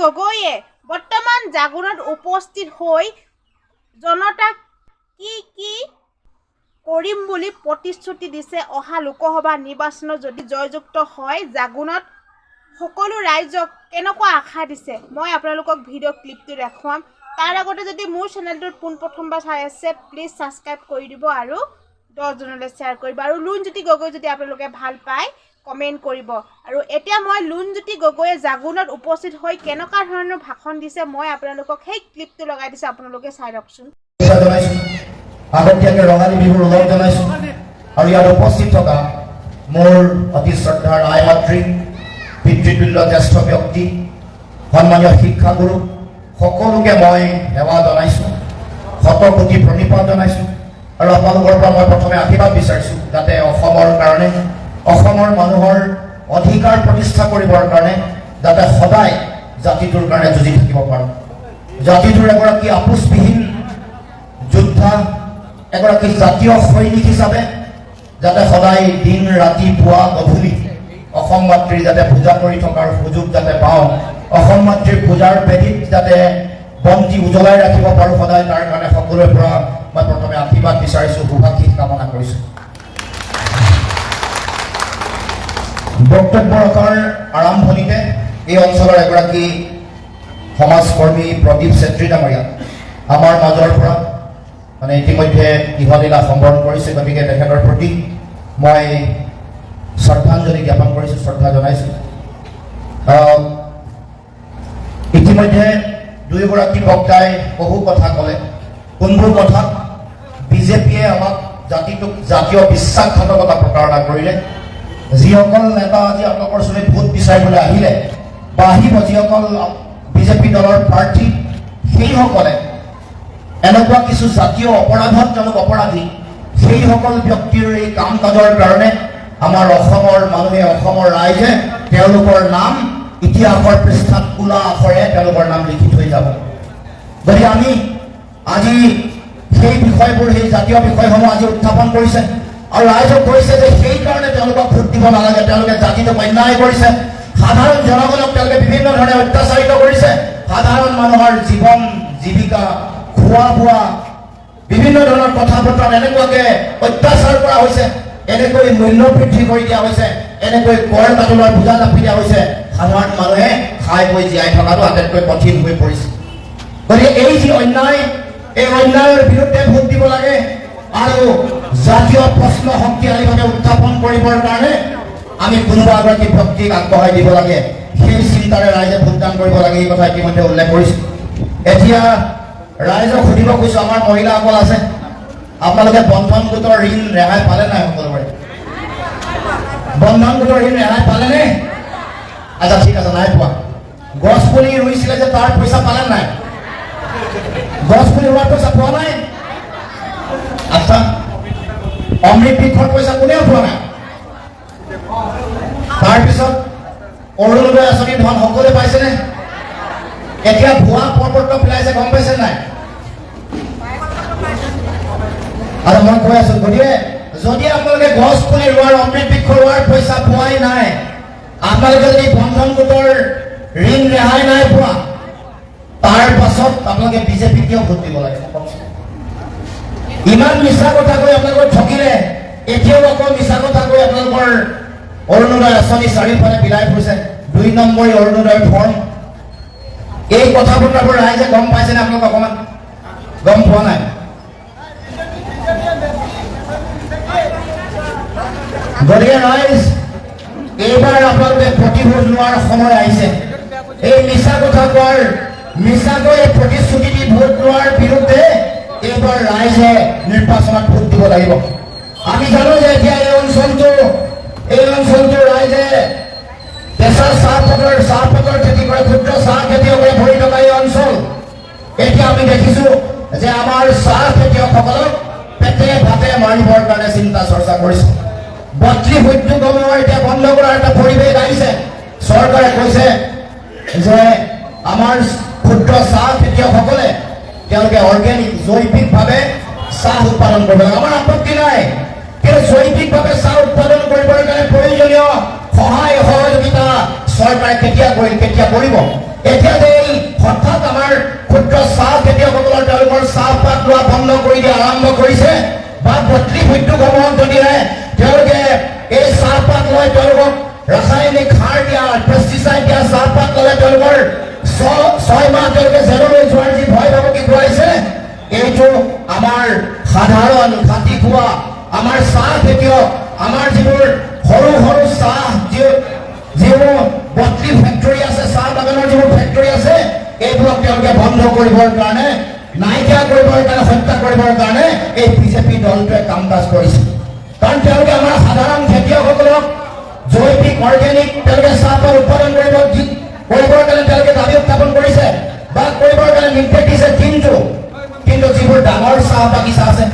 গগৈয়ে বৰ্তমান জাগোনত উপস্থিত হৈ জনতাক কি কৰিম বুলি প্ৰতিশ্ৰুতি দিছে। অহা লোকসভা নিৰ্বাচনত যদি জয়যুক্ত হয় জাগোনত সকলো ৰাইজক কেনেকুৱা আশা দিছে মই আপোনালোকক ভিডিঅ' ক্লিপটো দেখুৱাম। তাৰ আগতে যদি মোৰ চেনেলটোত পোনপ্ৰথমবাৰ চাই আছে প্লিজ ছাবস্ক্ৰাইব কৰি দিব আৰু 10 জনলৈ শ্বেয়াৰ কৰিব আৰু লুনজ্যোতি গগৈ যদি আপোনালোকে ভাল পায় কমেণ্ট কৰিব। আৰু এতিয়া মই লুনজ্যোতি গগৈয়ে জাগোনত উপস্থিত হৈ কেনেকুৱা ধৰণৰ ভাষণ দিছে মই আপোনালোকক সেই ক্লিপটো লগাই দিছে, আপোনালোকে চাই লওকচোন। আগতীয়াকৈ ৰঙালী বিহুৰ ওলগ জনাইছোঁ আৰু ইয়াত উপস্থিত থকা মোৰ অতি শ্ৰদ্ধাৰ আই মাতৃ পিতৃতুল্য জ্যেষ্ঠ ব্যক্তি সন্মানীয় শিক্ষাগুৰু সকলোকে মই সেৱা জনাইছোঁ, শতকোটি প্ৰণিপাত জনাইছোঁ আৰু আপোনালোকৰ পৰা মই প্ৰথমে আশীৰ্বাদ বিচাৰিছোঁ যাতে অসমৰ কাৰণে অসমৰ মানুহৰ অধিকাৰ প্ৰতিষ্ঠা কৰিবৰ কাৰণে যাতে সদায় জাতিটোৰ কাৰণে যুঁজি থাকিব পাৰোঁ। জাতিটোৰ এগৰাকী আপোচবিহীন যোদ্ধা এগৰাকী জাতীয় সৈনিক হিচাপে যাতে সদায় দিন ৰাতি পুৱা গধূলি অসম মাতৃৰ যাতে পূজা কৰি থকাৰ সুযোগ যাতে পাওঁ, অসম মাতৃৰ পূজাৰ বেদীত যাতে বন্তি উজ্বলাই ৰাখিব পাৰোঁ সদায়, তাৰ কাৰণে সকলোৰে পৰা মই প্ৰথমে আশীৰ্বাদ বিচাৰিছোঁ, শুভাশীষ কামনা কৰিছোঁ। বক্তব্যৰ আৰম্ভণিতে এই অঞ্চলৰ এগৰাকী সমাজকৰ্মী প্ৰদীপ চেত্ৰী ডাঙৰীয়া আমাৰ মাজৰ পৰা মানে ইতিমধ্যে ইহলীলা সম্বৰণ কৰিছে, গতিকে তেখেতৰ প্ৰতি মই শ্ৰদ্ধাঞ্জলি জ্ঞাপন কৰিছোঁ, শ্ৰদ্ধা জনাইছোঁ। ইতিমধ্যে দুয়োগৰাকী বক্তাই বহু কথা ক'লে, কোনবোৰ কথাত বিজেপিয়ে আমাক জাতিটোক জাতীয় বিশ্বাসঘাতকতা প্ৰতাৰণা কৰিলে। যিসকল নেতা আজি আপোনালোকৰ ওচৰলৈ ভোট বিচাৰিবলৈ আহিলে বা আহিব, যিসকল বিজেপি দলৰ প্ৰাৰ্থী সেইসকলে এনেকুৱা কিছু জাতীয় অপৰাধত তেওঁলোক অপৰাধী, সেইসকল ব্যক্তিৰ এই কাম কাজৰ কাৰণে আমাৰ অসমৰ মানুহে অসমৰ ৰাইজে তেওঁলোকৰ নাম ইতিহাসৰ পৃষ্ঠাত কোলা আখৰে তেওঁলোকৰ নাম লিখি থৈ যাব। গতিকে আমি আজি সেই বিষয়বোৰ সেই জাতীয় বিষয়সমূহ আজি উত্থাপন কৰিছে আৰু ৰাইজক কৈছে যে সেইকাৰণে তেওঁলোকক ভোট দিব নালাগে, তেওঁলোকে জাতিটোক অন্যায় কৰিছে, সাধাৰণ জনগণক তেওঁলোকে বিভিন্ন ধৰণে অত্যাচাৰিত কৰিছে, সাধাৰণ মানুহৰ জীৱন জীৱিকা খোৱা বোৱা বিভিন্ন ধৰণৰ কথা বতৰাত এনেকুৱাকৈ অত্যাচাৰ কৰা হৈছে, এনেকৈ মূল্য বৃদ্ধি কৰি দিয়া হৈছে, এনেকৈ কৰ কাটোলৰ বোজা জাপি দিয়া হৈছে, সাধাৰণ মানুহে খাই বৈ জীয়াই থকাটো আটাইতকৈ কঠিন হৈ পৰিছে। গতিকে এই যি অন্যায়, এই অন্যায়ৰ বিৰুদ্ধে ভোট দিব লাগে আৰু জাতীয় প্ৰশ্ন শক্তিশালীভাৱে উত্থাপন কৰিবৰ কাৰণে আমি কোনোবা এগৰাকী ব্যক্তিক আগবঢ়াই দিব লাগে, সেই চিন্তাৰে ৰাইজে ভোটদান কৰিব লাগে, এই কথা ইতিমধ্যে উল্লেখ কৰিছোঁ। এতিয়া ৰাইজক সুধিব কৈছোঁ, আমাৰ মহিলাসকল আছে, আপোনালোকে বন্ধন গোটৰ ঋণ ৰেহাই পালে নাই? সকলোৰে বন্ধন গোটৰ ঋণ ৰেহাই পালেনে? আচ্ছা ঠিক আছে, নাই পোৱা। গছ পুলি ৰুইছিলে যে তাৰ পইচা পালে নাই? গছ পুলি ৰোৱাৰ পইচা পোৱা নাই? আচ্ছা, অমৃত বৃক্ষৰ পইচা কোনেও পোৱা নাই? তাৰপিছত অৰুণোদয় আঁচনিৰ ধন সকলোৱে পাইছেনে? এতিয়া ভুৱা প্ৰপত্ৰ পেলাইছে, গম পাইছে নাই? আৰু মই কৈ আছো, গতিকে যদি আপোনালোকে গছ পুলি ৰোৱাৰ অমৃত বৃক্ষ ৰোৱাৰ পইচা পোৱাই নাই, আপোনালোকে যদি বন্ধন গোটৰ ঋণ ৰেহাই নাই পোৱা, তাৰ পাছত আপোনালোকে বিজেপি কিয় ভোট দিব লাগে? ইমান মিছা কথা কৈ আপোনালোকৰ ঠকিলে, এতিয়াও আকৌ মিছা কথা কৈ আপোনালোকৰ অৰুণোদয় আঁচনি চাৰিওফালে বিলাই ফুৰিছে, 2 নম্বৰী অৰুণোদয় ফৰ্ম। এই কথা বতৰাবোৰ ৰাইজে গম পাইছেনে? আপোনালোকে অকণমান গম পোৱা নাই? গতিকে ৰাইজ এইবাৰ আপোনালোকে প্ৰতিশোধ লোৱাৰ সময় আহিছে। এই মিছা কথা কোৱাৰ, মিছাকৈ প্ৰতিশ্ৰুতি দি ভোট লোৱাৰ বিৰুদ্ধে এইবাৰ ৰাইজে নিৰ্বাচনত ভোট দিব লাগিব। আমি জানো যে এতিয়া এই অঞ্চলটো ৰাইজে কেঁচা চাহপাতৰ খেতি কৰে, ক্ষুদ্ৰ চাহ খেতিয়কৰে ভৰি থকা এই অঞ্চল। এতিয়া আমি দেখিছোঁ যে আমাৰ চাহ খেতিয়কসকলক পেটে ভাতে মাৰিবৰ কাৰণে চিন্তা চৰ্চা কৰিছে। 32 উদ্যোগসমূহৰ এতিয়া বন্ধ কৰাৰ এটা পৰিৱেশ আহিছে। চৰকাৰে কৈছে যে আমাৰ ক্ষুদ্ৰ চাহ খেতিয়কসকলে তেওঁলোকে অৰ্গেনিক জৈৱিকভাৱে চাহ উৎপাদন কৰিব লাগে। আমাৰ আপত্তি নাই, কিন্তু জৈৱিকভাৱে চাহ উৎপাদন কৰিবৰ কাৰণে প্ৰয়োজনীয় সহায় সহযোগিতা চৰকাৰে কেতিয়া কৰিব? এতিয়া যে এই হঠাৎ আমাৰ ক্ষুদ্ৰ চাহ খেতিয়কসকলৰ তেওঁলোকৰ চাহপাত লোৱা বন্ধ কৰি দিয়া আৰম্ভ কৰিছে বা বটলি উদ্যোগসমূহত যদিহে তেওঁলোকে এই চাহপাত লৈ তেওঁলোকক ৰাসায়নিক সাৰ দিয়া পেষ্টিচাইড দিয়া চাহপাত ল'লে তেওঁলোকৰ 6 মাহ তেওঁলোকে জেললৈ যোৱাৰ যি ভয় ভাবুকি খুৱাইছে এইটো আমাৰ সাধাৰণ খাতি খোৱা আমাৰ চাহ খেতিয়ক আমাৰ যিবোৰ সৰু সৰু চাহ যিবোৰ বটলি ফেক্টৰী আছে চাহ বাগানৰ যিবোৰ ফেক্টৰী আছে এইবোৰক তেওঁলোকে বন্ধ কৰিবৰ কাৰণে নাইকিয়া কৰিবৰ কাৰণে হত্যা কৰিবৰ কাৰণে এই বিজেপি দলটোৱে কাম কাজ কৰিছে কাৰণ তেওঁলোকে আমাৰ সাধাৰণ খেতিয়কসকলক জৈৱিক অৰ্গেনিক তেওঁলোকে চাহপাত উৎপাদন কৰিবৰ কাৰণে তেওঁলোকে দাবী উত্থাপন কৰিছে বা কৰিবৰ কাৰণে নিৰ্দেশ দিছে কিন্তু যিবোৰ ডাঙৰ চাহ বাগিচা আছে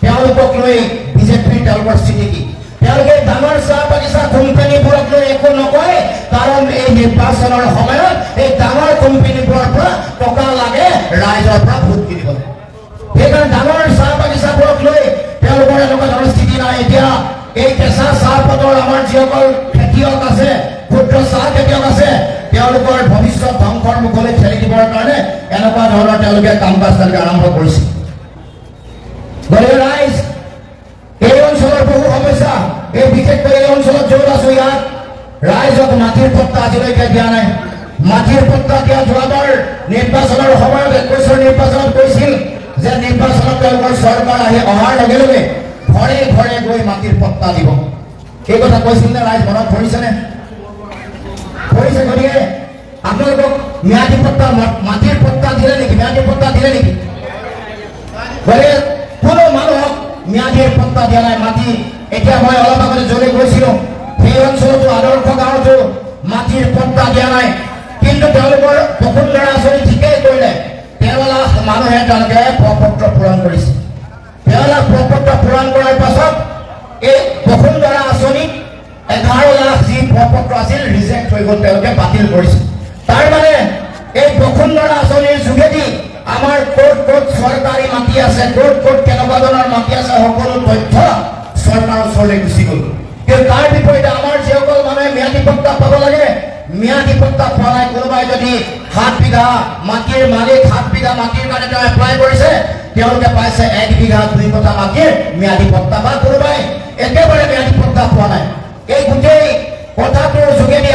তেওঁলোকক লৈ বিজেপিৰ তেওঁলোকৰ স্থিতি কি তেওঁলোকে ডাঙৰ চাহ বাগিচা কোম্পানীবোৰক লৈ একো নকয় কাৰণ এই নিৰ্বাচনৰ সময়ত এই ডাঙৰ কোম্পানীবোৰৰ পৰা টকা লাগে ৰাইজৰ পৰা ভোট কিনিবলৈ সেইকাৰণে ডাঙৰ চাহ বাগিচাবোৰক লৈ তেওঁলোকৰ এনেকুৱা ধৰণৰ স্থিতি নাই এতিয়া এই কেঁচা চাহপাতৰ আমাৰ যিসকল খেতিয়ক আছে ক্ষুদ্ৰ চাহ খেতিয়ক আছে তেওঁলোকৰ ভৱিষ্যত ধ্বংসৰ মুখলৈ ঠেলি দিবৰ কাৰণে এনেকুৱা ধৰণৰ তেওঁলোকে কাম কাজ তেওঁলোকে আৰম্ভ কৰিছে ৰাইজ এই অঞ্চলৰ বহু সমস্যা এই বিশেষকৈ এই অঞ্চলত য'ত আছো ইয়াত ৰাইজক মাটিৰ পট্টা আজিলৈকে দিয়া নাই মাটিৰ পট্টা দিয়া যোৱাবাৰ নিৰ্বাচনৰ সময়ত 21 নিৰ্বাচনত কৈছিল যে নিৰ্বাচনত তেওঁলোকৰ চৰকাৰ আহি অহাৰ লগে লগে ঘৰে ঘৰে গৈ মাটিৰ পট্টা দিব এই কথা কৈছিল নে ৰাইজ মনত পৰিছেনে পৰিছে গতিকে আপোনালোকক ম্যাদী পট্টা মাটিৰ পট্টা দিলে নেকি ম্যাদী পট্টা দিলে নেকি গতিকে কোনো মানুহক ম্যাদীৰ পট্টা দিয়া নাই মাটি এতিয়া মই অলপ আগতে যলৈ গৈছিলো সেই অঞ্চলতো আদৰ্শ গাঁৱতো মাটিৰ পট্টা দিয়া নাই কিন্তু তেওঁলোকৰ বসুন্ধৰা আঁচনি ঠিকেই কৰিলে 13 লাখ মানুহে তেওঁলোকে প্ৰপত্ৰ পূৰণ কৰিছে 13 লাখ প্ৰপত্ৰ পূৰণ কৰাৰ পাছত এই বসুন্ধৰা আঁচনিত 11 লাখ যি প্ৰপত্ৰ আছিল ৰিজেক্ট হৈ গ'ল তেওঁলোকে বাতিল কৰিছে তাৰ মানে এই বসুন্ধৰা আঁচনিৰ যোগেদি আমাৰ ক'ত চৰকাৰী মাটি আছে ক'ত কেনেকুৱা ধৰণৰ মাটি আছে সকলো তথ্য চৰকাৰৰ ওচৰলৈ গুচি গ'ল কিন্তু তাৰ বিপৰীতে আমাৰ যিসকল মানুহে ম্যাদী পট্টা পাব লাগে ম্যাদী পট্টা পোৱা নাই কোনোবাই যদি 7 বিঘা মাটিৰ মালিক 7 বিঘা মাটিৰ কাৰণে তেওঁ এপ্লাই কৰিছে তেওঁলোকে পাইছে 1 বিঘা 2 কঠা মাটিৰ ম্যাদী পট্টা বা কোনোবাই একেবাৰে ম্যাদী পট্টা পোৱা নাই এই গোটেই কথাটোৰ যোগেদি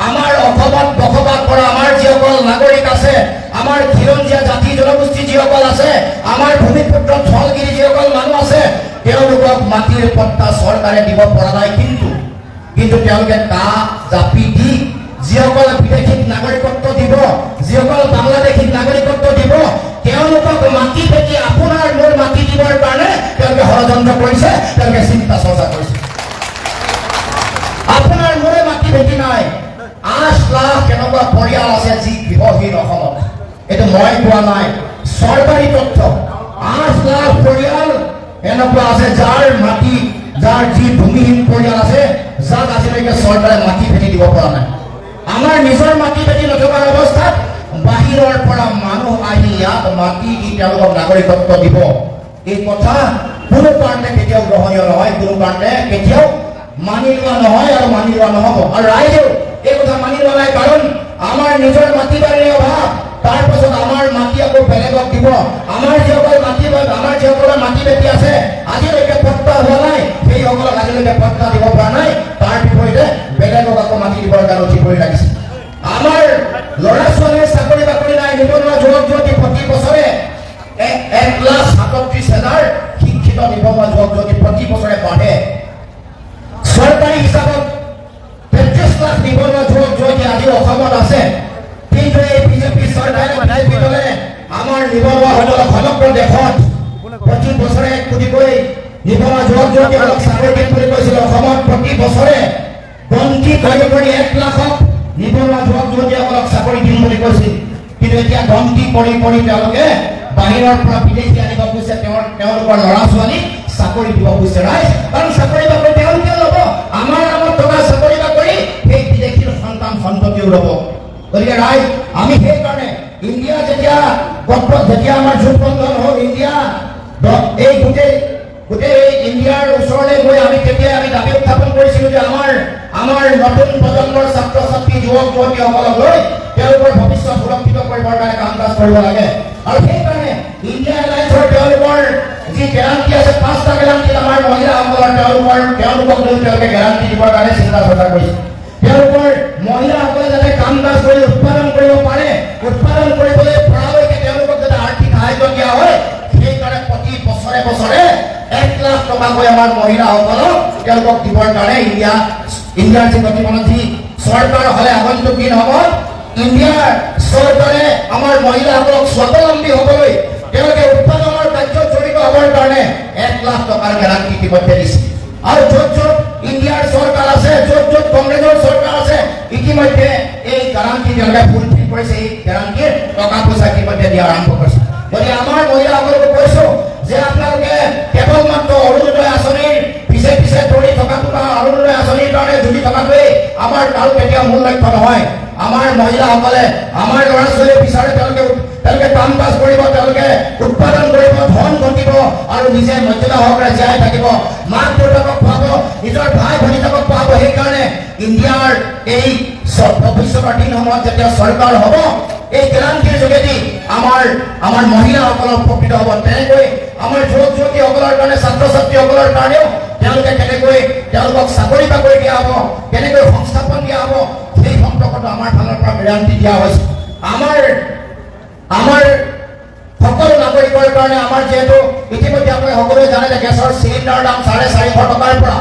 আমাৰ অসমত বসবাস কৰা আমাৰ যিসকল নাগৰিক আছে আমাৰ খিলঞ্জীয়া জাতি জনগোষ্ঠী যিসকল আছে আমাৰ ভূমিপুত্ৰ থলগিৰি যিসকল মানুহ আছে তেওঁলোকক মাটিৰ পট্টা চৰকাৰে দিব পৰা নাই কিন্তু তেওঁলোকে কা জাপি দি যিসকল বিদেশীক নাগৰিকত্ব দিব যিসকল বাংলাদেশীক নাগৰিকত্ব দিব তেওঁলোকক মাটি পেটি আপোনাৰ মোৰ মাটি দিবৰ কাৰণে তেওঁলোকে ষড়যন্ত্ৰ কৰিছে তেওঁলোকে চিন্তা চৰ্চা কৰিছে আপোনাৰ মোৰে মাটি ভেটি নাই 8 লাখ কেনেকুৱা পৰিয়াল আছে যি গৃহহীন অসমত এইটো মই কোৱা নাই চৰকাৰী তথ্য 8 লাখ পৰিয়াল এনেকুৱা আছে যাৰ যি ভূমিহীন পৰিয়াল আছে যাক আজিলৈকে চৰকাৰে মাটি ভেটি দিব পৰা নাই আমাৰ নিজৰ মাটি ভেটি নথকাৰ অৱস্থাত বাহিৰৰ পৰা মানুহ আহি ইয়াত মাটি দি তেওঁলোকক নাগৰিকত্ব দিব এই কথা কোনো কাৰণে কেতিয়াও গ্ৰহণীয় নহয় কোনো কাৰণে কেতিয়াও মানি লোৱা নহয় আৰু মানি লোৱা নহ'ব আৰু ৰাইজেও এই কথা মানি লোৱা নাই কাৰণ আমাৰ নিজৰ মাটি বাৰীৰ অভাৱ তাৰপাছত আমাৰ মাটি আকৌ বেলেগক দিব আমাৰ যিসকল মাটি বেটি আছে আজিলৈকে পট্টা হোৱা নাই সেইসকলক আজিলৈকে পট্টা দিব পৰা নাই তাৰ বিপৰীতে বেলেগক আকৌ মাটি দিবৰ কাৰণে উঠি পৰি লাগিছে আমাৰ ল'ৰা ছোৱালীৰ চাকৰি বাকৰি নাই নিবনুৱা যুৱক যুৱতী প্ৰতি বছৰে 1,37,000 শিক্ষিত নিবনুৱা যুৱক যুৱতী প্ৰতি বছৰে বাঢ়ে চৰকাৰী হিচাপত 33 লাখ নিবনুৱা যুৱক যুৱতী আজি অসমত আছে কিন্তু এই বিজেপি চৰকাৰে আমাৰ নিবনুৱাসকলক সমগ্ৰ দেশত প্ৰতি বছৰে কোটিকৈ নিবনুৱা যুৱক যুৱতীসকলক চাকৰি দিম বুলি কৈছিল অসমত প্ৰতি বছৰে গন্তি কৰি 1 লাখক নিবনুৱা যুৱক যুৱতীসকলক চাকৰি দিম বুলি কৈছিল কিন্তু এতিয়া গন্তি কৰি তেওঁলোকে বাহিৰৰ পৰা বিদেশী আনিব খুজিছে তেওঁলোকৰ ল'ৰা ছোৱালীক চাকৰি দিব খুজিছে ৰাইজ কাৰণ চাকৰি বাকৰি তেওঁলোকে ল'ব আমাৰ নামত থকা চাকৰি বাকৰি সেই বিদেশীৰ সন্তান সন্ততিও ল'ব গতিকে ৰাইজ আমি সেইকাৰণে ইণ্ডিয়া যেতিয়া আমাৰ জোটবন্ধন হ'ল ইণ্ডিয়া এই গোটেই ইণ্ডিয়াৰ ওচৰলৈ গৈ আমি দাবী উত্থাপন কৰিছিলোঁ যে আমাৰ নতুন প্ৰজন্মৰ ছাত্ৰ ছাত্ৰী যুৱক যুৱতীসকলক লৈ তেওঁলোকৰ কৰিব লাগে আৰু সেইকাৰণে ইণ্ডিয়া এয়াৰলাইন্সৰ তেওঁলোকৰ যি গেৰাণ্টি আছে 5টা গেৰাণ্টি আমাৰ মহিলাসকলৰ তেওঁলোকক তেওঁলোকে গেৰাণ্টি দিবৰ কাৰণে চিন্তা চৰ্চা কৰিছে তেওঁলোকৰ মহিলাসকলে যাতে কাম কাজ কৰি উৎপাদন কৰিব পাৰে উৎপাদন কৰিবলৈ পৰালৈকে তেওঁলোকক যাতে আৰ্থিক সাহায্য দিয়া হয় সেইকাৰণে প্ৰতি বছৰে বছৰে 1 লাখ টকাকৈ আমাৰ মহিলাসকলক তেওঁলোকক দিবৰ কাৰণে ইণ্ডিয়াৰ যি প্ৰতিমন্ত্ৰী চৰকাৰ হ'লে আগন্তুক দিন হ'ব ইণ্ডিয়াৰ চৰকাৰে আমাৰ মহিলাসকলক স্বাৱলম্বী হ'বলৈ তেওঁলোকে উৎপাদনৰ কাৰ্যত জড়িত হ'বৰ কাৰণে 1 লাখ টকাৰ গেৰাণ্টি ইতিমধ্যে দিছে আৰু য'ত ইণ্ডিয়াৰ চৰকাৰ আছে য'ত কংগ্ৰেছৰ চৰকাৰ আছে ইতিমধ্যে এই গেৰাণ্টি তেওঁলোকে ফুলফিল কৰিছে এই গেৰাণ্টিৰ টকা পইচা ইতিমধ্যে দিয়া আৰম্ভ কৰিছে গতিকে আমাৰ মহিলাসকলক কৈছো যে আপোনালোকে কেৱল মাত্ৰ অৰুণোদয় আঁচনিৰ পিছে পিছে দৌৰি থকাটো বা অৰুণোদয় আঁচনিৰ কাৰণে যুঁজি থকাটোৱেই আমাৰ কাৰো কেতিয়াও মূল লক্ষ্য নহয় আমাৰ মহিলাসকলে আমাৰ ল'ৰা ছোৱালীয়ে বিচাৰে তেওঁলোকে কাম কাজ কৰিব তেওঁলোকে উৎপাদন কৰিব ধন ঘটিব আৰু নিজে মৰ্যাদা সহকাৰে জীয়াই থাকিব মাক দেউতাকক খুৱাব নিজৰ ভাই ভনীসকলক খুৱাব সেইকাৰণে ইণ্ডিয়াৰ এই ভৱিষ্যতৰ দিনসমূহত যেতিয়া চৰকাৰ হ'ব এই গেৰাণ্টিৰ যোগেদি আমাৰ মহিলাসকলৰ উপকৃত হ'ব তেনেকৈ আমাৰ যুৱক যুৱতীসকলৰ কাৰণে ছাত্ৰ ছাত্ৰীসকলৰ কাৰণেও তেওঁলোকে কেনেকৈ তেওঁলোকক চাকৰি বাকৰি দিয়া হ'ব কেনেকৈ সংস্থাপন দিয়া হ'ব সেই সম্পৰ্কত আমাৰ ফালৰ পৰা গেৰাণ্টি দিয়া হৈছে আমাৰ সকলো নাগৰিকৰ কাৰণে আমাৰ যিহেতু ইতিমধ্যে আপুনি সকলোৱে জানে যে গেছৰ চিলিণ্ডাৰৰ দাম 450 টকাৰ পৰা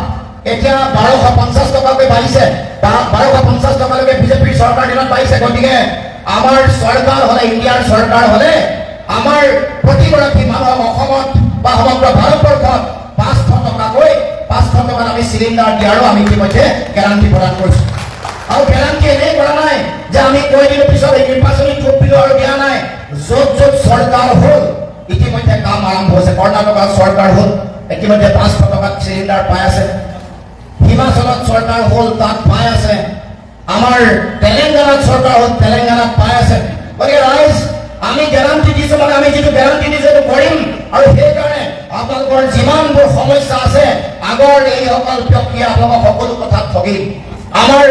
এতিয়া 1250 টকাকৈ বাঢ়িছে 1250 টকালৈকে বিজেপিৰ চৰকাৰ দিনত বাঢ়িছে গতিকে আমাৰ চৰকাৰ হ'লে ইণ্ডিয়াৰ চৰকাৰ হ'লে আমাৰ প্ৰতিগৰাকী মানুহক অসমত বা সমগ্ৰ ভাৰতবৰ্ষত 500 টকাকৈ 500 টকাত আমি চিলিণ্ডাৰ দিয়াৰো আমি ইতিমধ্যে গেৰাণ্টি প্ৰদান কৰিছোঁ আৰু গেৰাণ্টি এনেই কৰা নাই যে আমি কৈ দিলোঁ পিছত এই নিৰ্বাচনী ভোট দিলোঁ আৰু দিয়া নাই য'ত চৰকাৰ হ'ল ইতিমধ্যে কাম আৰম্ভ হৈছে কৰ্ণাটকত চৰকাৰ হ'ল ইতিমধ্যে 500 টকাত চিলিণ্ডাৰ পাই আছে হিমাচলত চৰকাৰ হ'ল তাত পাই আছে আমাৰ তেলেংগানাত চৰকাৰ হ'ল তেলেংগানাত পাই আছে গতিকে ৰাইজ আমি গেৰাণ্টি দিছোঁ মানে আমি যিটো গেৰাণ্টি দিছোঁ সেইটো কৰিম আৰু সেইকাৰণে আপোনালোকৰ যিমানবোৰ সমস্যা আছে আগৰ এইসকল ব্যক্তিয়ে আপোনালোকক সকলো কথাত ঠগিল আমাৰ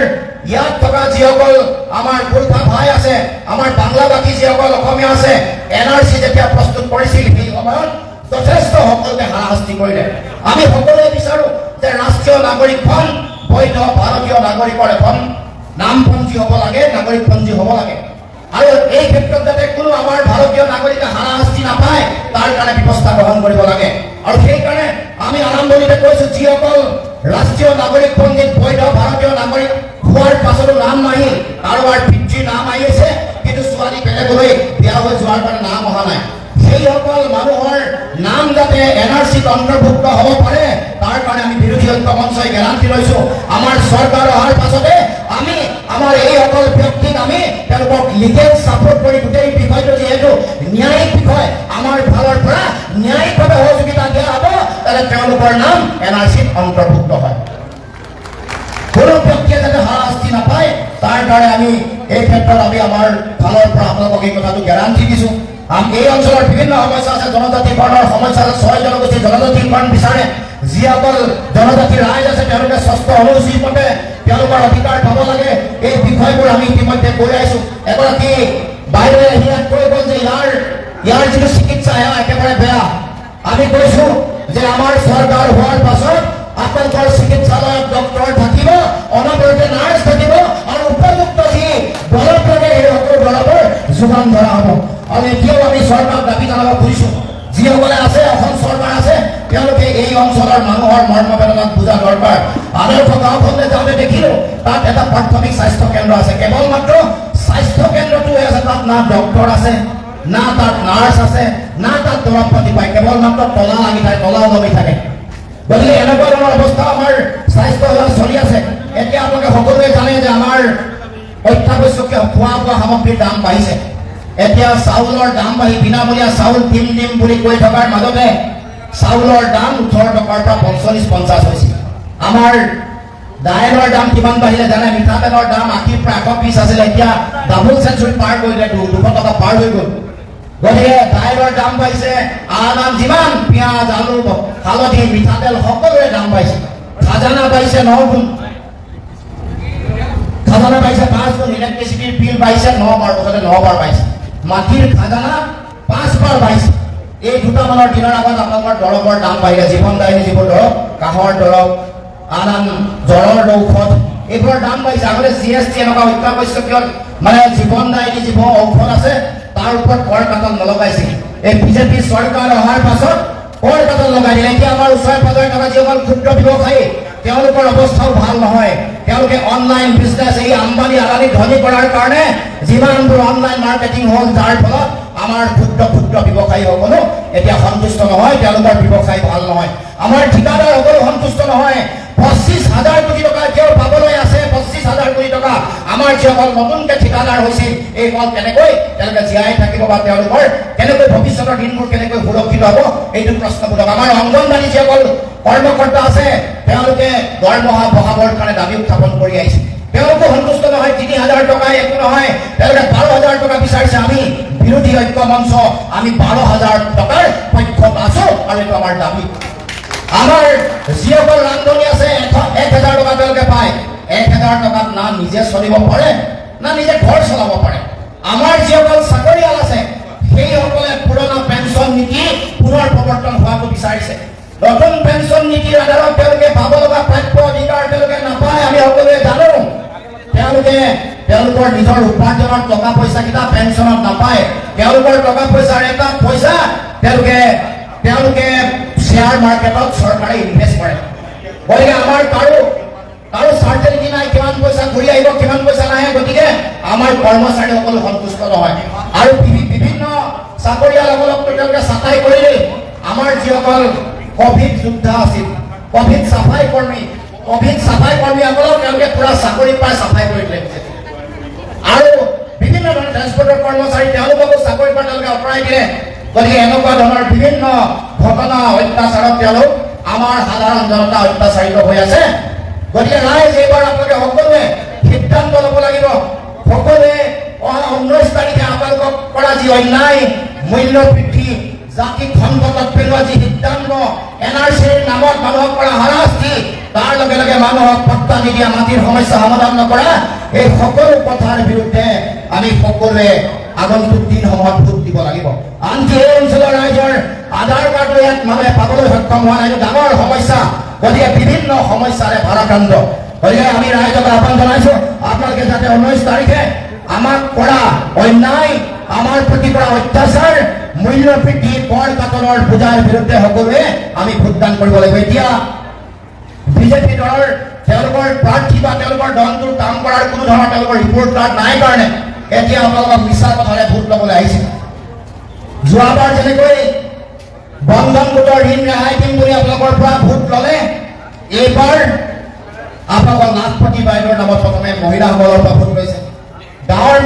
ইয়াত থকা যিসকল আমাৰ গোৰ্খা ভাই আছে আমাৰ বাংলাভাষী যিসকল অসমীয়া আছে NRC যেতিয়া প্ৰস্তুত কৰিছিল সেই সময়ত যথেষ্ট সকলোকে হাৰাশাস্তি কৰিলে আমি সকলোৱে বিচাৰোঁ যে ৰাষ্ট্ৰীয় নাগৰিকখন বৈধ ভাৰতীয় নাগৰিকৰ এখন নামপঞ্জী হ'ব লাগে নাগৰিকপঞ্জী হ'ব লাগে আৰু এই ক্ষেত্ৰত যাতে কোনো আমাৰ ভাৰতীয় নাগৰিকে হাৰাশাস্তি নাপায় তাৰ কাৰণে ব্যৱস্থা গ্ৰহণ কৰিব লাগে আৰু সেইকাৰণে আমি আৰম্ভণিতে কৈছোঁ যিসকল ৰাষ্ট্ৰীয় নাগৰিকপঞ্জীত বৈধ ভাৰতীয় নাগৰিক হোৱাৰ পাছতো নাম নাহিল কাৰোবাৰ পিতৃৰ নাম আহিছে কিন্তু ছোৱালী বেলেগলৈ বিয়া হৈ যোৱাৰ কাৰণে নাম অহা নাই সেইসকল মানুহৰ নাম যাতে NRCত অন্তৰ্ভুক্ত হ'ব পাৰে তাৰ কাৰণে আমি বিৰোধী ঐক্য মঞ্চই গেৰাণ্টি লৈছোঁ আমাৰ চৰকাৰ অহাৰ পাছতে আমি আমাৰ এইসকল ব্যক্তিক আমি তেওঁলোকক লিগেল ছাপোৰ্ট কৰি গোটেই বিষয়টো যিহেতু ন্যায়িক বিষয় আমাৰ ফালৰ পৰা ন্যায়িকভাৱে সহযোগিতা দিয়া হ'ব তাতে তেওঁলোকৰ নাম NRCত অন্তৰ্ভুক্ত হয় কোনো ব্যক্তিয়ে যাতে হাৰাশাস্তি নাপায় তাৰ কাৰণে আমি এই ক্ষেত্ৰত আমি আমাৰ ফালৰ পৰা আপোনালোকক এই কথাটো গেৰাণ্টি দিছোঁ এই অঞ্চলৰ বিভিন্ন সমস্যা আছে জনজাতিকৰণৰ সমস্যা আছে 6 জনগোষ্ঠী জনজাতিকৰণ বিচাৰে যিসকল জনজাতিৰ ৰাইজ আছে তেওঁলোকে ষষ্ঠ অনুসূচীৰ মতে তেওঁলোকৰ অধিকাৰ পাব লাগে এই বিষয়বোৰ আমি ইতিমধ্যে কৈ আহিছোঁ এগৰাকী বাইদেৱে ইয়াত কৈ গ'ল যে ইয়াৰ যিটো চিকিৎসা সেৱা একেবাৰে বেয়া আমি কৈছোঁ যে আমাৰ চৰকাৰ হোৱাৰ পাছত আপোনালোকৰ চিকিৎসালয়ত ডক্টৰ থাকিব অনবৰতে নাৰ্ছ থাকিব আৰু উপযুক্ত যি দৰৱ লাগে সেই সকলো দৰৱৰ যোগান ধৰা হ'ব আৰু এতিয়াও আমি চৰকাৰক দাবী জনাব খুজিছোঁ যিসকলে আছে অসম চৰকাৰ আছে তেওঁলোকে এই অঞ্চলৰ মানুহৰ মৰ্ম বেদনাক বুজা দৰকাৰ আদৰ্শ গাঁওখনলৈ যাওঁতে দেখিলোঁ তাত এটা প্ৰাথমিক স্বাস্থ্য কেন্দ্ৰ আছে কেৱল মাত্ৰ স্বাস্থ্য কেন্দ্ৰটোৱে আছে তাত না ডক্টৰ আছে না তাত নাৰ্ছ আছে না তাত দৰৱ পাতি পায় কেৱল মাত্ৰ তলা লাগি থাকে তলাও জমি থাকে গতিকে এনেকুৱা ধৰণৰ অৱস্থা আমাৰ স্বাস্থ্য সেৱা চলি আছে এতিয়া আপোনালোকে সকলোৱে জানে যে আমাৰ অত্যাৱশ্যকীয় খোৱা বোৱা সামগ্ৰীৰ দাম বাঢ়িছে এতিয়া চাউলৰ দাম বাঢ়ি বিনামূলীয়া চাউল দিম বুলি কৈ থকাৰ মাজতে চাউলৰ দাম 18 টকাৰ পৰা 45-50 হৈছে আমাৰ দাইলৰ দাম কিমান বাঢ়িলে জানে মিঠাতেলৰ দাম 80 পৰা 120 আছিলে এতিয়া ডাবল চেঞ্চুৰী পাৰ কৰিলে 200 টকা পাৰ হৈ গ'ল গতিকে দাইলৰ দাম বাঢ়িছে দাম যিমান পিঁয়াজ আলু হালধি মিঠাতেল সকলোৰে দাম বাঢ়িছে খাজানা বাঢ়িছে 9 গুণ খাজানা বাঢ়িছে 5 গুণ ইলেক্ট্ৰিচিটিৰ বিল বাঢ়িছে 9 বাৰ বছৰতে 9 বাৰ বাঢ়িছে মাটিৰ খাজানা 5 বাৰ বাঢ়িছে। এই দুটামানৰ দিনৰ আগত আপোনালোকৰ দৰৱৰ দাম বাঢ়িলে, জীৱনদায়িনী যিবোৰ দৰৱ, কাহৰ দৰৱ, আন জ্বৰৰ ঔষধ, এইবোৰৰ দাম বাঢ়িছে। আগতে GST এনেকুৱা অত্যাৱশ্যকীয় মানে জীৱনদায়িনী যিবোৰ ঔষধ আছে তাৰ ওপৰত কৰ কাটন নলগাইছিল। এই বিজেপি চৰকাৰ অহাৰ পাছত কৰ কাটন লগাই দিলে। এতিয়া আমাৰ ওচৰে পাজৰে থকা যিসকল ক্ষুদ্ৰ ব্যৱসায়ী তেওঁলোকৰ অৱস্থাও ভাল নহয়। তেওঁলোকে অনলাইন বিজনেছ, এই আম্বানী আদানী ধনী কৰাৰ কাৰণে যিমানবোৰ অনলাইন মাৰ্কেটিং হ'ল, যাৰ ফলত আমাৰ ক্ষুদ্ৰ ব্যৱসায়ীসকলো এতিয়া সন্তুষ্ট নহয়, তেওঁলোকৰ ব্যৱসায় ভাল নহয়। আমাৰ ঠিকাদাৰসকলো সন্তুষ্ট নহয়। 25,000 কোটি টকা এতিয়াও পাবলৈ আছে। 25,000 কোটি টকা আমাৰ যিসকল নতুনকৈ ঠিকাদাৰ হৈছিল, এইসকল কেনেকৈ তেওঁলোকে জীয়াই থাকিব বা তেওঁলোকৰ কেনেকৈ ভৱিষ্যতৰ দিনবোৰ কেনেকৈ সুৰক্ষিত হ'ব, এইটো প্ৰশ্নবোধক। আমাৰ অংগনবাড়ী যিসকল কৰ্মকৰ্তা আছে তেওঁলোকে দৰমহা বঢ়াবৰ কাৰণে দাবী উত্থাপন কৰি আহিছে, তেওঁলোকো সন্তুষ্ট নহয়। 3,000 টকাই একো নহয়, তেওঁলোকে 12,000 টকা বিচাৰিছে। আমি বিৰোধী ঐক্য মঞ্চ আমি 12,000 টকাৰ পক্ষত আছো আৰু এইটো আমাৰ দাবী। আমাৰ যিসকল ৰান্ধনী আছে 1,000 টকা তেওঁলোকে পায়। 1,000 টকাত না নিজে চলিব পাৰে না নিজে ঘৰ চলাব পাৰে। আমাৰ যিসকল চাকৰিয়াল আছে সেইসকলে পুৰণা পেঞ্চন নীতি পুনৰ প্ৰৱৰ্তন হোৱাটো বিচাৰিছে। নতুন পেঞ্চন নীতিৰ আধাৰত তেওঁলোকে পাব লগা প্ৰাপ্য অধিকাৰ তেওঁলোকে নাপায়, আমি সকলোৱে জানো। তেওঁলোকৰ নিজৰ উপাৰ্জনৰ টকা পইচা কেইটা পেঞ্চনত নাপায়। তেওঁলোকৰ টকা পইচাৰ এটা পইচা তেওঁলোকে শ্বেয়াৰ মাৰ্কেটত চৰকাৰে ইনভেষ্ট কৰে। গতিকে আমাৰ কাৰো চাৰ্টেনিটি নাই কিমান পইচা ঘূৰি আহিব, কিমান পইচা নাহে। গতিকে আমাৰ কৰ্মচাৰীসকলো সন্তুষ্ট নহয়। আৰু বিভিন্ন চাকৰিয়ালসকলকতো তেওঁলোকে চাফাই কৰিলে। আমাৰ যিসকল কভিড যোদ্ধা আছিল, কভিড চাফাই কৰ্মীসকলক তেওঁলোকে পুৰা চাকৰিৰ পৰা চাফাই কৰি দিলে। আৰু বিভিন্ন ধৰণৰ ট্ৰেন্সপৰ্টৰ কৰ্মচাৰী তেওঁলোককো চাকৰিৰ পৰা তেওঁলোকে আঁতৰাই দিলে। গতিকে এনেকুৱা ধৰণৰ বিভিন্ন ঘটনা অত্যাচাৰত তেওঁলোক আমাৰ সাধাৰণ জনতা অত্যাচাৰিত হৈ আছে। গতিকে ৰাইজ এইবাৰ আপোনালোকে সকলোৱে সিদ্ধান্ত ল'ব লাগিব। সকলোৱে 19 তাৰিখে আপোনালোকক কৰা যি অন্যায় মূল্য বৃদ্ধি, জাতি খণ্ডত পেলোৱা যি সিদ্ধান্ত, NRCৰ নামত মানুহক কৰা হাৰাশাস্তি, তাৰ লগে লগে মানুহক পট্টা নিদিয়া, মাটিৰ সমস্যা সমাধান নকৰা, এই সকলো কথাৰ বিৰুদ্ধে আমি সকলোৱে আগন্তুক দিনসমূহত ভোট দিব লাগিব। আনকি এই অঞ্চলৰ ৰাইজৰ আধাৰ কাৰ্ডো ইয়াত মানুহে পাবলৈ সক্ষম হোৱা নাই, ডাঙৰ সমস্যা। গতিকে বিভিন্ন সমস্যাৰে ভাৰাক্ৰান্ত। গতিকে আমি ৰাইজক আহ্বান জনাইছো, আপোনালোকে যাতে 19 তাৰিখে আমাক কৰা অন্যায়, আমাৰ প্ৰতি কৰা অত্যাচাৰ, মূল্য বৃদ্ধি, কৰ কাটনৰ বোজাৰ বিৰুদ্ধে সকলোৱে আমি ভোটদান কৰিব লাগিব। এতিয়া বিজেপি দলৰ তেওঁলোকৰ প্ৰাৰ্থী বা তেওঁলোকৰ দলটোৰ কাম কৰাৰ কোনো ধৰণৰ তেওঁলোকৰ ৰিপৰ্ট কাৰ্ড নাই কাৰণে এতিয়া আপোনালোকক মিছা কথাৰে ভোট ল'বলৈ আহিছে। যোৱাবাৰ যেনেকৈ বন্ধন গোটৰ ঋণ ৰেহাই দিম বুলি আপোনালোকৰ পৰা ভোট ল'লে, এইবাৰ আপোনালোকৰ লাখপতি বাইদেউৰ নামত প্ৰথমে মহিলাসকলৰ পৰা ভোট লৈছে, গাঁৱৰ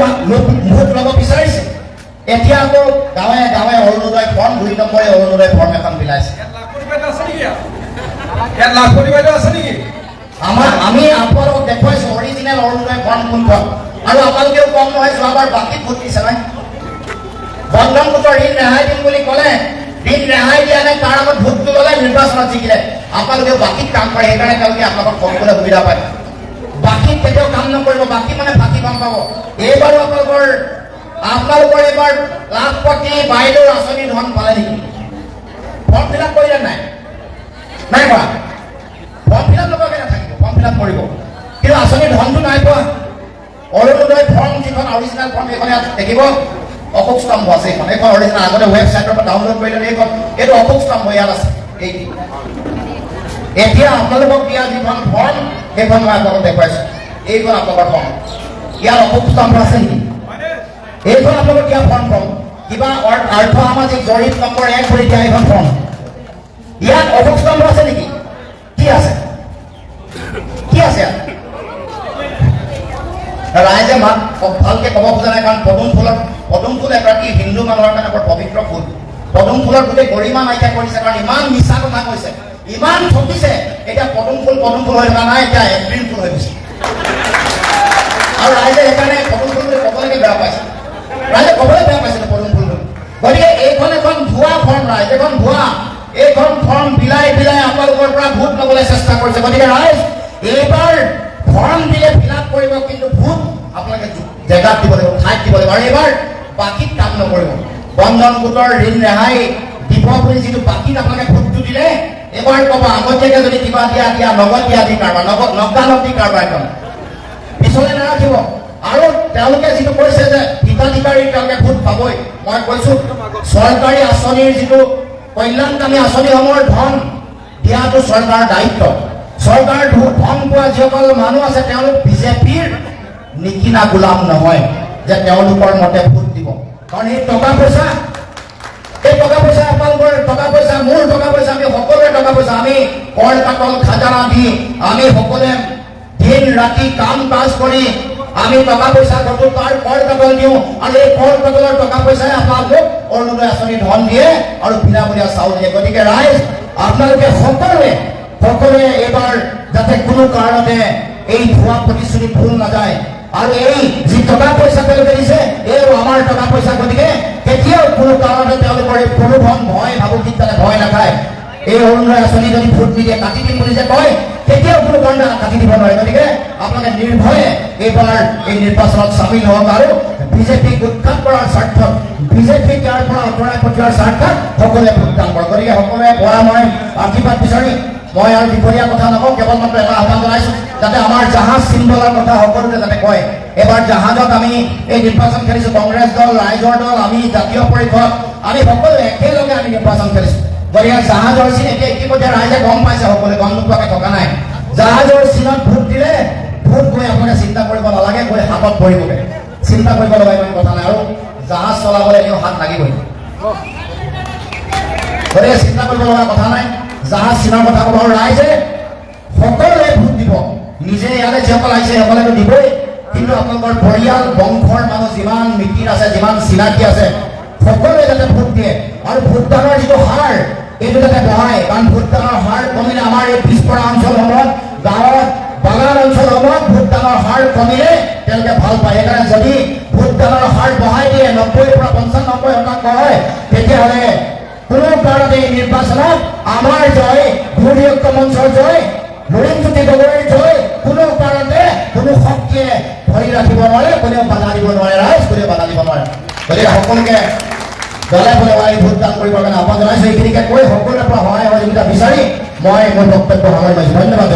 ভোট ল'ব বিচাৰিছে। এতিয়া আকৌ গাঁৱে গাঁৱে অৰুণোদয় ফৰ্ম, 2 নম্বৰে অৰুণোদয় ফৰ্ম এখন বিলাইছে। আমি আপোনালোকক দেখুৱাইছো অৰিজিনেল অৰুণোদয় ফৰ্ম কোনখন। আৰু আপোনালোকেও কম নহয়, যোৱাবাৰ বাকীত ভোট দিছে নাই। বন্ধন গোটৰ ঋণ ৰেহাই দিম বুলি ক'লে, ঋণ ৰেহাই দিয়া নাই, তাৰ আগত ভোটটো ল'লে, নিৰ্বাচনত জিকিলে। আপোনালোকেও বাকীত কাম কৰে, সেইকাৰণে তেওঁলোকে আপোনালোকক কৰিবলৈ সুবিধা পায়। বাকীত কেতিয়াও কাম নকৰিব, বাকী মানে ফাঁকি কাম পাব। এইবাৰো আপোনালোকৰ এইবাৰ লাখপতি বাইদেউৰ আঁচনি ধন পালে নেকি? ফৰ্ম ফিল আপ কৰিলে নাই? নাই কৰা। ফৰ্ম ফিল আপ নকৰাকৈ নাথাকিব, ফৰ্ম ফিল আপ কৰিব, কিন্তু আঁচনিৰ ধনটো নাই পোৱা। অৰুণোদয় ফৰ্ম যিখন অৰিজিনেল ফৰ্ম, এইখন ইয়াত দেখিব অশোক স্তম্ভ আছে। এইখন অৰিজিনেল, আগতে ৱেবছাইটৰ পৰা ডাউনলোড কৰিলে এইটো অশোক স্তম্ভ ইয়াত আছে। এতিয়া আপোনালোকক দিয়া যিখন ফৰ্ম, সেইখন মই আপোনালোকক দেখুৱাইছো। এইখন আপোনালোকৰ ফৰ্ম, ইয়াত অশোক স্তম্ভ আছে নেকি? এইখন আপোনালোকক দিয়া ফৰ্ম কিবা আৰ্থ সামাজিক জৰীপ নম্বৰ 1 কৰি দিয়া এইখন ফৰ্ম, ইয়াত অশোক স্তম্ভ আছে নেকি? কি আছে? কি আছে? ৰাইজে মাত ভালকে ক'ব খোজা নাই, কাৰণ পদুম ফুল এগৰাকী হিন্দু মানুহৰ কাৰণে বৰ পবিত্ৰ ফুল। পদুম ফুলৰ গোটেই গৰিমা নাইকিয়া কৰিছে, কাৰণ ইমান মিছা কথা কৈছে, ইমান ঠকিছে। এতিয়া পদুম ফুল হৈ থকা নাই, এতিয়া এপ্ৰিল ফুল হৈ গৈছে। আৰু ৰাইজে সেইকাৰণে পদুম ফুল বুলি ক'বলৈকে বেয়া পাইছে, ৰাইজে ক'বলৈ বেয়া পাইছিলে পদুম ফুল বুলি। গতিকে এইখন এখন ভুৱা ফৰ্ম, ৰাইজ এখন ভুৱা। এইখন ফৰ্ম বিলাই আপোনালোকৰ পৰা ভোট ল'বলৈ চেষ্টা কৰিছে। গতিকে ৰাইজ এইবাৰ ফৰ্ম দিলে ফিল আপ কৰিব, কিন্তু ভোট আপোনালোকে জেগাত দিব লাগিব, ঠাইত দিব লাগিব। আৰু এইবাৰ বাকীত কাম নকৰিব বন্ধন গোটৰ ঋণ ৰেহাই দিব বুলি যিটো বাকীত আপোনালোকে ভোটটো দিলে এবাৰ ক'ব আগতীয়াকৈ যদি কিবা দিয়া দিয়া নগদ দিয়া দি কাৰবাৰ নগদানক দি কাৰবাৰ একদম পিছলৈ নাৰাখিব আৰু তেওঁলোকে যিটো কৈছে যে হিতাধিকাৰী তেওঁলোকে ভোট পাবই মই কৈছোঁ চৰকাৰী আঁচনিৰ যিটো কল্যাণকামী আঁচনিসমূহৰ ধন দিয়াটো চৰকাৰৰ দায়িত্ব চৰকাৰৰ ধন পোৱা যিসকল মানুহ আছে তেওঁলোক বিজেপিৰ নিকিনা গোলাম নহয় যে তেওঁলোকৰ মতে ভোট দিব কাৰণ এই টকা পইচা আপোনালোকৰ টকা পইচা মোৰ টকা পইচা আমি সকলোৰে টকা পইচা আমি কৰ কাটল খাজানা দি আমি সকলোৱে দিন ৰাতি কাম কাজ কৰি আমি টকা পইচা ঘটো তাৰ কৰ কাটল দিওঁ আৰু এই কৰ কাটলৰ টকা পইচাই আপোনালোকক অৰুণোদয় আঁচনি ধন দিয়ে আৰু বিনামূলীয়া চাউল দিয়ে গতিকে ৰাইজ আপোনালোকে সকলোৱে এইবাৰ যাতে কোনো কাৰণতে এই ভুৱা প্ৰতিশ্ৰুতি ভুল নাযায় আৰু এই যি টকা পইচা তেওঁলোকে দিছে এই আমাৰ টকা পইচা গতিকে কেতিয়াও কোনো কাৰণতে তেওঁলোকৰ এই প্ৰলোভন ভয় ভাবুকিত যাতে ভয় নাখায় এই অৰুণোদয় আঁচনি যদি ভোট নিদিয়ে কাটি দিম বুলি যে কয় কেতিয়াও কোনো কাৰণতে কাটি দিব নোৱাৰে গতিকে আপোনালোকে নিৰ্ভয়ে এইবাৰ এই নিৰ্বাচনত চামিল হওক আৰু বিজেপিক উৎখাত কৰাৰ স্বাৰ্থত বিজেপিক ইয়াৰ পৰা আঁতৰাই পঠিওৱাৰ স্বাৰ্থত সকলোৱে ভোটদান কৰক গতিকে সকলোৱে পৰা মই আশীৰ্বাদ বিচাৰি মই আৰু দীঘলীয়া কথা নকওঁ কেৱল মাত্ৰ এটা আহ্বান জনাইছোঁ যাতে আমাৰ জাহাজ চিম্বলৰ কথা সকলোৱে যাতে কয় এবাৰ জাহাজত আমি এই নিৰ্বাচন খেলিছোঁ কংগ্ৰেছ দল ৰাইজৰ দল আমি জাতীয় পৰিষদ আমি সকলোৱে একেলগে আমি নিৰ্বাচন খেলিছোঁ গতিকে জাহাজৰ চিন এতিয়া ইতিমধ্যে ৰাইজে গম পাইছে সকলোৱে গম নোপোৱাকৈ থকা নাই জাহাজৰ চিনত ভোট দিলে ভোট গৈ আপোনালোকে চিন্তা কৰিব নালাগে গৈ হাতত পৰিবগৈ চিন্তা কৰিব লগা ইমান কথা নাই আৰু জাহাজ চলাবলৈ এনেও হাত লাগিবই গতিকে চিন্তা কৰিব লগা কথা নাই জাহাজ চিনৰ কথা ক'ব ৰাইজে সকলোৱে ভোট দিব নিজে ইয়ালৈ যিসকল আহিছে সকলেতো দিবই কিন্তু আপোনালোকৰ পৰিয়াল বংশৰ মানুহ যিমান মিতিৰ আছে যিমান চিনাকি আছে সকলোৱে যাতে ভোট দিয়ে আৰু ভোটদানৰ যিটো হাৰ এইটো যাতে বঢ়ায় কাৰণ ভোটদানৰ হাৰ কমিলে আমাৰ এই পিছপৰা অঞ্চলসমূহত গাঁৱত বাগান অঞ্চলসমূহত ভোটদানৰ হাৰ কমিলে তেওঁলোকে ভাল পায় সেইকাৰণে যদি ভোটদানৰ হাৰ বঢ়াই দিয়ে ৯০ৰ পৰা ৯৫% হয় তেতিয়াহ'লে কোনো কাৰণতে এই নিৰ্বাচনত আমাৰ জয় ঘূৰি ঐক্য মঞ্চৰ জয় লুৰিণজ্যোতি গগৈৰ জয় কোনো কাৰণতে কোনো শক্তিয়ে ধৰি ৰাখিব নোৱাৰে কোনেও বাধা দিব নোৱাৰে ৰাইজ কোনেও বাধা দিব নোৱাৰে গতিকে সকলোকে দলে বলে ওলাই ভোটদান কৰিবৰ কাৰণে আহ্বান জনাইছোঁ এইখিনিকে কৈ সকলোৰে পৰা সহায় সহযোগিতা বিচাৰি মই মোৰ বক্তব্য সামৰি লৈছোঁ ধন্যবাদ।